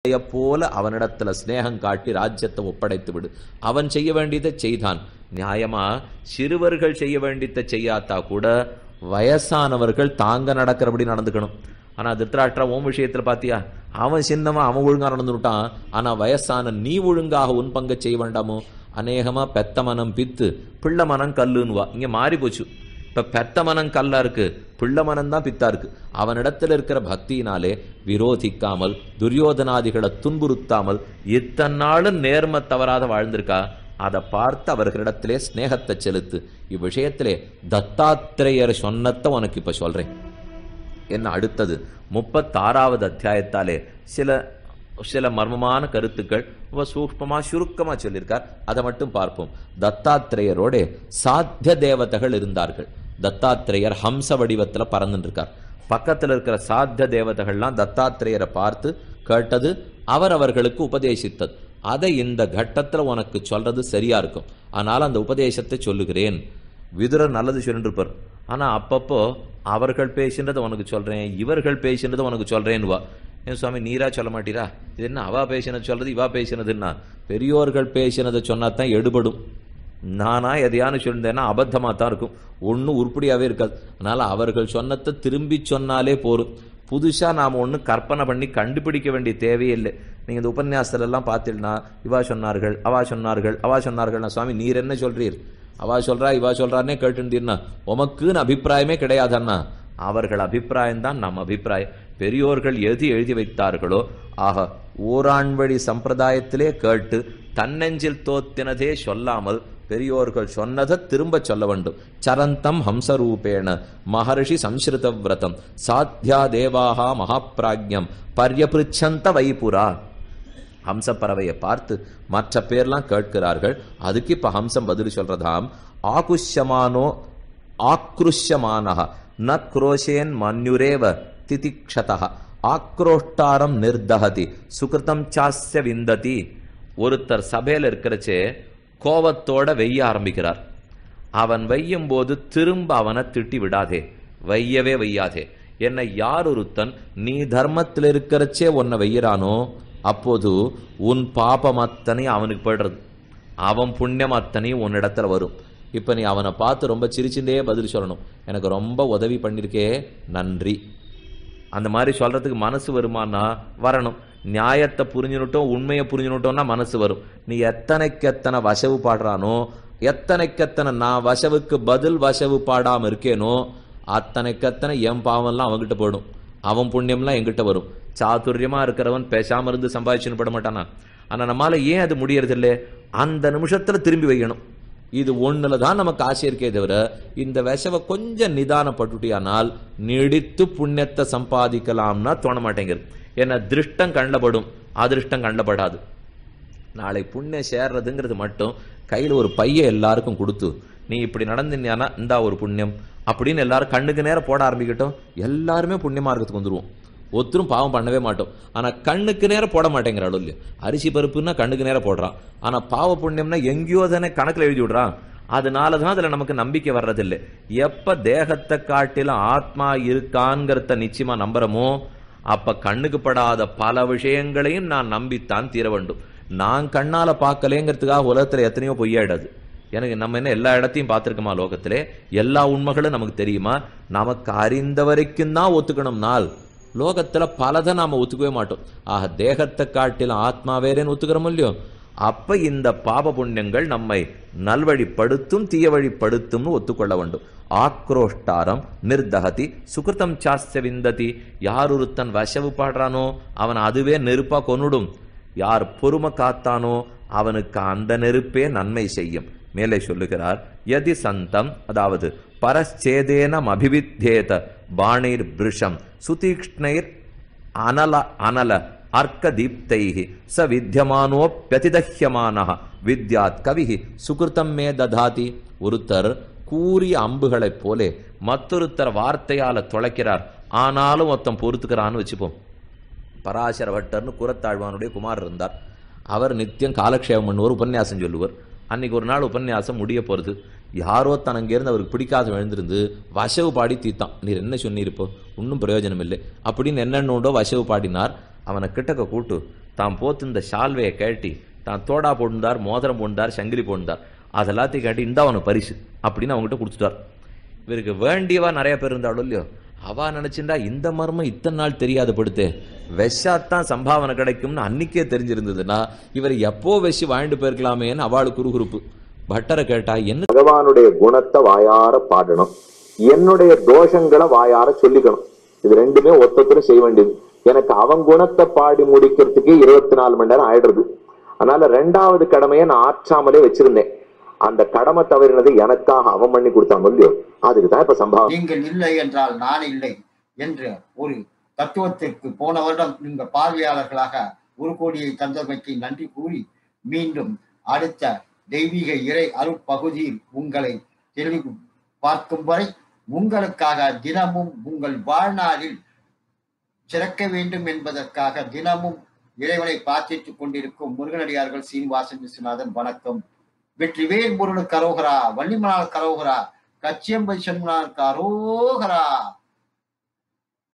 போல அவனிடத்துல ஸ்நேகம் காட்டி ராஜ்யத்தை ஒப்படைத்து விடு. அவன் செய்ய வேண்டியதை செய்தான். நியாயமா சிறுவர்கள் செய்ய வேண்டியதை செய்யாத்தா கூட வயசானவர்கள் தாங்க நடக்கிறபடி நடந்துக்கணும். ஆனா திருத்தராஷ்டிரா ஓம் விஷயத்துல பாத்தியா, அவன் சின்னவன், அவன் ஒழுங்கா நடந்துட்டான். ஆனா வயசான நீ ஒழுங்காக உன் பங்க செய்ய வேண்டாமோ? அநேகமா பெத்த மனம் பித்து பிள்ளை மனம் கல்லுன்னுவா. இங்க மாறி போச்சு. இப்ப பெத்த மனம் கல்லா இருக்கு, பிள்ளை மனம் தான் பித்தா இருக்கு. அவனிடத்துல இருக்கிற பக்தியினாலே விரோதிக்காமல் துரியோதனாதிகளை துன்புறுத்தாமல் இத்தனை நாளும் நேர்ம தவறாத வாழ்ந்திருக்கா. அதை பார்த்து அவர்களிடத்திலே ஸ்நேகத்தை செலுத்து. இவ்விஷயத்திலே தத்தாத்திரேயர் சொன்னத்தை உனக்கு இப்ப சொல்றேன். என்ன அடுத்தது 36வது அத்தியாயத்தாலே சில மர்மமான கருத்துக்கள் சூக்ஷ்மமா சுருக்கமா சொல்லியிருக்கார். அதை மட்டும் பார்ப்போம். தத்தாத்திரேயரோட சாத்திய தேவதைகள் இருந்தார்கள். தத்தாத்திரேயர் ஹம்ச வடிவத்துல பறந்துட்டு இருக்கார். பக்கத்துல இருக்கிற சாத்திய தேவதைகள்லாம் தத்தாத்திரேயரை பார்த்து கேட்டது, அவர்களுக்கு உபதேசித்தது. அதை இந்த கட்டத்துல உனக்கு சொல்றது சரியா இருக்கும். ஆனால் அந்த உபதேசத்தை சொல்லுகிறேன். விதுரர் நல்லது சொல்லிட்டு இருப்பார். ஆனா அப்பப்போ அவர்கள் பேசின்றதை உனக்கு சொல்றேன், இவர்கள் பேசின்றதை உனக்கு சொல்றேன்னுவா. ஏன் சுவாமி நீரா சொல்ல மாட்டீரா? இது என்ன அவா பேசினது சொல்றது, இவா பேசினதுன்னா? பெரியோர்கள் பேசினதை சொன்னாதான் எடுபடும். நானா எதையானு சொல்லியிருந்தேன்னா அபத்தமா தான் இருக்கும், ஒன்னும் உருப்படியாவே இருக்காது. அதனால அவர்கள் சொன்னதை திரும்பி சொன்னாலே போரும். புதுசா நாம ஒன்னும் கற்பனை பண்ணி கண்டுபிடிக்க வேண்டிய தேவையே இல்லை. நீங்க இந்த உபன்யாசத்துல எல்லாம் பார்த்தீங்கன்னா இவா சொன்னார்கள், அவா சொன்னார்கள், அவா சொன்னார்கள். சுவாமி நீர் என்ன சொல்றீர்? அவா சொல்றா இவா சொல்றாருன்னே கேட்டுருந்தீர்னா உமக்குன்னு அபிப்பிராயமே கிடையாதண்ணா. அவர்கள் அபிப்பிராயம்தான் நம் அபிப்பிராயம். பெரியோர்கள் எது எழுதி வைத்தார்களோ ஆக ஓராண்வழி சம்பிரதாயத்திலே கேட்டு தன்னெஞ்சில் தோத்தினதே சொல்லாமல் பெரியோர்கள் சொன்னதை திரும்ப சொல்ல வேண்டும். சரந்தம் ஹம்சரூபேண மகர்ஷி சம்ஸ்ருத விரதம் சாத்தியா தேவாகா மகாபிராஜ்யம் பர்யபிருச்சந்த வைபுரா. ஹம்ச பறவையை பார்த்து மற்ற பேர்லாம் கேட்கிறார்கள். அதுக்கு இப்ப ஹம்சம் பதில் சொல்றதாம். ஆகுஷ்யமானோ ஆக்ருஷ்யமானஹ ந குரோஷேன் மன்யுரேவ திதிக்ஷதஹ ஆக்ரோஷ்டாரம் நிர்தஹதி சுகிருதம் சாஸ்ய விந்ததி. ஒருத்தர் சபையில இருக்கிறச்சே கோபத்தோட வெய்ய ஆரம்பிக்கிறார். அவன் வையும் போது திரும்ப அவனை திட்டி விடாதே, வையவே வையாதே. என்னை யார் ஒருத்தன் நீ தர்மத்தில் இருக்கிறச்சே உன்னை வையிறானோ அப்போது உன் பாபம் அத்தனை அவனுக்கு போயிடுறது, அவன் புண்ணியம் அத்தனை உன்னிடத்துல வரும். இப்ப நீ அவனை பார்த்து ரொம்ப சிரிச்சுட்டே பதில் சொல்லணும். எனக்கு ரொம்ப உதவி பண்ணிருக்கே நன்றி. அந்த மாதிரி சொல்றதுக்கு மனசு வருமானா வரணும். நியாயத்தை புரிஞ்சுனுட்டோம், உண்மையை புரிஞ்சுனுட்டோம்னா மனசு வரும். நீ எத்தனைக்கெத்தனை வசவு பாடுறானோ, எத்தனைக்கெத்தனை நான் வசவுக்கு பதில் வசவு பாடாம இருக்கேனோ அத்தனைக்கத்தனை என் பாவம்லாம் அவன்கிட்ட போயிடும், அவன் புண்ணியம்லாம் என்கிட்ட வரும். சாதுரியமா இருக்கிறவன் பேசாம இருந்து சம்பாதிச்சுன்னு பட மாட்டானா? ஆனா நம்மளால ஏன் அது முடியறது இல்லை? அந்த நிமிஷத்துல திரும்பி வைக்கணும். இது ஒண்ணுலதான் நமக்கு ஆசை இருக்கே தவிர இந்த விஷவை கொஞ்சம் நிதானப்பட்டுட்டியானால் நீடித்து புண்ணியத்தை சம்பாதிக்கலாம்னா தோண மாட்டேங்குது. ஏன்னா திருஷ்டம் கண்டபடும், அதிருஷ்டம் கண்டபடாது. நாளை புண்ணியம் சேர்றதுங்கிறது மட்டும் கையில ஒரு பைய எல்லாருக்கும் கொடுத்து நீ இப்படி நடந்தினா இந்தா ஒரு புண்ணியம் அப்படின்னு எல்லாரும் கண்ணுக்கு நேரம் போட ஆரம்பிக்கட்டும். எல்லாருமே புண்ணியமா இருக்கிறதுக்கு வந்துருவோம். ஒருத்தரும் பாவம் பண்ணவே மாட்டோம். ஆனா கண்ணுக்கு நேரம் போட மாட்டேங்கிறாள் இல்லையா? அரிசி பருப்புன்னா கண்ணுக்கு நேரம் போடுறான். ஆனா பாவ புண்ணியம்னா எங்கேயோ தானே கணக்குல எழுதி விடுறான். அதனாலதான் அதுல நமக்கு நம்பிக்கை வர்றதில்லை. எப்ப தேகத்தை காட்டிலும் ஆத்மா இருக்கான்ங்கிறத நிச்சயமா நம்புறமோ அப்ப கண்ணுக்கு படாத பல விஷயங்களையும் நான் நம்பித்தான் தீர வேண்டும். நான் கண்ணால பார்க்கலேங்கிறதுக்காக உலகத்துல எத்தனையோ பொய்யாயிடாது. எனக்கு நம்ம என்ன எல்லா இடத்தையும் பார்த்திருக்கோமா? லோகத்திலே எல்லா உண்மைகளும் நமக்கு தெரியுமா? நமக்கு அறிந்த வரைக்கும் தான் ஒத்துக்கணும். நாள் லோகத்துல பலதை நாம ஒத்துக்கவே மாட்டோம். ஆக தேகத்தை காட்டிலும் ஆத்மா வேறேன்னு ஒத்துக்கிறோம் இல்லையோ? அப்ப இந்த பாப புண்ணியங்கள் நம்மை நல்வழிப்படுத்தும் தீய வழிப்படுத்தும்னு ஒத்துக்கொள்ள வேண்டும். ஆக்ரோஷ்டாரம் நிர்தஹதி சுகிருதம் சாஸ்ய விந்ததி. யார் ஒருத்தன் வசவு பாடுறானோ அவன் அதுவே நெருப்பா கொன்னுடும். யார் பொறுமை காத்தானோ அவனுக்கு அந்த நெருப்பே நன்மை செய்யும். மேலே சொல்லுகிறார், யதி சந்தம் அதாவது பரச்சேதேனம் அபிவித்யேத பாணீர் பிருஷம் சுதீக்ஷ்ணைர் அனல அனல அர்க்க தீப்தைஹி ச வித்யமானோப்யதிதஹ்யமானஹ வித்யாத் கவிஹி சுகிருதம் மே ததாதி. ஒருத்தர் கூறிய அம்புகளைப் போலே மற்றொருத்தர் வார்த்தையால தொலைக்கிறார், ஆனாலும் ஒருத்தன் பொறுத்துக்கிறான்னு வச்சுப்போம். பராசர பட்டர்னு குரத்தாழ்வானுடைய குமார் இருந்தார். அவர் நித்தியம் காலக்ஷேபம் பண்ணுவார், உபன்யாசம் சொல்லுவார். அன்னைக்கு ஒரு நாள் உபன்யாசம் முடிய போறது. யாரோ தனங்கேருந்து அவருக்கு பிடிக்காத எழுந்திருந்து வசவு பாடி தீத்தான். நீர் என்ன சொன்னீர், இப்போ ஒன்றும் பிரயோஜனம் இல்லை அப்படின்னு என்னென்னோண்டோ வசவு பாடினார். அவனை கிட்டக்க கூட்டு தான் போத்து இந்த ஷால்வையை கேட்டி தான் தோடா போண்டார், மோதிரம் போண்டார், சங்கிலி போண்டார், அதெல்லாத்தையும் கேட்டி இந்த அவனு பரிசு அப்படின்னு அவங்ககிட்ட கொடுத்துட்டார். இவருக்கு வேண்டியவா நிறைய பேர் இருந்தாலும் இல்லையோ, அவா நினைச்சிருந்தா இந்த மர்மம் இத்தனை நாள் தெரியாது படுத்து வெஷாத்தான் சம்பாவனை கிடைக்கும்னு அன்னைக்கே தெரிஞ்சிருந்ததுன்னா இவர் எப்போ வெஷி வாழ்ந்து போயிருக்கலாமேன்னு அவளுக்கு குறுகுறுப்பு. பட்டரை கேட்டா என்ன, பகவானுடைய குணத்தை வாயார பாடணும், என்னுடைய தோஷங்களை வாயார சொல்லிக்கணும். இது ரெண்டுமே ஒத்தத்துல செய்ய வேண்டியது. எனக்கு அவன் குணத்தை பாடி முடிக்கிறதுக்கே 24 மணி நேரம் ஆயிடுறது. அதனால 2வது கடமையை நான் ஆற்றாமலே வச்சிருந்தேன். அந்த கடமை தவறினது எனக்காக அவன் பண்ணி கொடுத்தாங்க இல்லையோ, அதுக்குதான் இப்ப சம்பாவனை. நீங்கள் இல்லை என்றால் நான் இல்லை என்ற ஒரு தத்துவத்திற்கு போன வருடம் நீங்க பார்வையாளர்களாக 1 கோடியை தந்தமைக்கு நன்றி கூறி மீண்டும் அடுத்த தெய்வீக இறை அருட்பகுதியில் உங்களை தெளிவு பார்க்கும் வரை உங்களுக்காக தினமும் உங்கள் வாழ்நாளில் சிறக்க வேண்டும் என்பதற்காக தினமும் இறைவனை பிரார்த்தித்துக் கொண்டிருக்கும் முருகனடியார்கள் சீனிவாசன் விஸ்வநாதன். வணக்கம். வெற்றிவேல் முருகனுக்கு அரோகரா, வள்ளிமலால் கரோகரா, கச்சியம்பை சண்முகனாருக்கு அரோகரா.